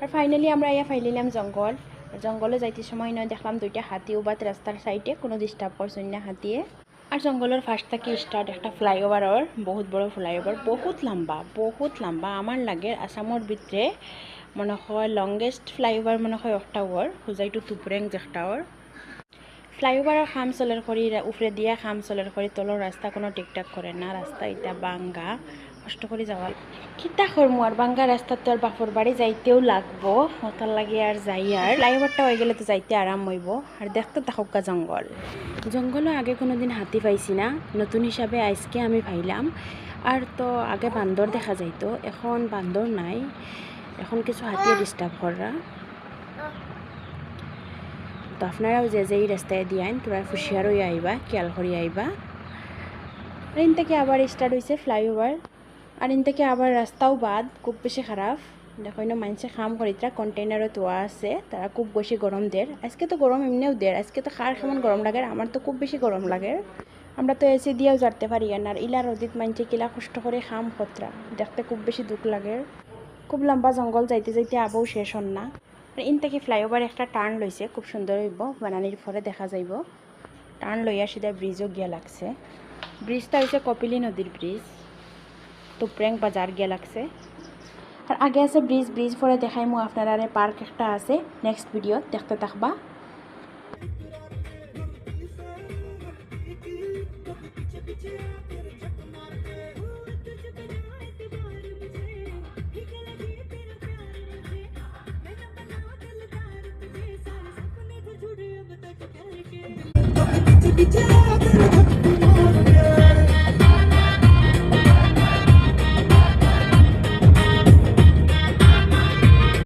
আর finally আমরা ইয়া ফাইলিলাম জঙ্গল। জঙ্গলে যাইতে সময় নয় দেখলাম দুইটা হাতি উবাত রাস্তার সাইডে, কোনো ডিস্টার্ব করছেন না হাতিয়ে। আর জঙ্গলের ফার্স্ট থেকে স্টার্ট একটা ফ্লাইওভার, বহুত বড় ফ্লাইওভার, বহুত লম্বা আমার লাগে আসামর ভিতরে মনে হয় লংগেস্ট ফ্লাইওভার মনে হয় একটা ওর হুজাইটু তুপরেং যেটা ওর ফ্লাইওভারের খাম চলের করি উপরে দিয়া খাম চলের করি তলর রাস্তা কোনো টিকটাক করে না, রাস্তা এটা বাঙ্গা, কষ্ট করে যাওয়া কিতা করমু আর বাঙ্গা রাস্তা তো আর বাপর বাড়ি যাইতেও লাগবো, ওটার লাগে আর যাই। আর ফ্লাইওভারটা হয়ে গেলে তো যাইতে আরাম হইব। আর দেখতে থাকুকা জঙ্গলও আগে কোনো দিন হাতি পাইছি না, নতুন হিসাবে আজকে আমি পাইলাম। আর তো আগে বান্দর দেখা যাইতো, এখন বান্দর নাই, এখন কিছু হাতিয়ে ডিস্টার্ব করা। তো আপনারাও যে এই রাস্তায় দিয়ান তোরা হুশিয়ার হয়ে আইবা, খেয়াল করিয়া আইবা। আর ইন থেকে আবার স্টার্ট হয়েছে ফ্লাইওভার, আর ইন থেকে আবার রাস্তাও বাদ, খুব বেশি খারাপ। দেখো না মানুষে খাম করিতরা কন্টেনারও তোয়া আছে, তারা খুব বেশি গরম দের। আজকে তো গরম এমনিও দের, আজকে তো খার কেমন গরম লাগে, আমার তো খুব বেশি গরম লাগে। আমরা তো এসি দিয়েও জারতে পারি না, আর ইলা রদিত মানুষে কিলা কষ্ট করে খাম খতরা, দেখতে খুব বেশি দুঃখ লাগে। খুব লম্বা জঙ্গল যাইতে যাইতে আবও শেষ হন না। আর ইন থেকে ফ্লাইওভার একটা টার্ন লইছে, খুব সুন্দর হইব, বানানির পরে দেখা যাইব। টার্ন লইয়া সিধা ব্রিজও গিয়া লাগছে। ব্রিজটা হচ্ছে কপিলী নদীর ব্রিজ, তুপরেং বাজার গিয়া লাগছে। আর আগে আছে ব্রিজ পরে দেখাইমু আপনারা পার্ক একটা আছে, নেক্সট ভিডিও দেখতে থাকবা। पीछे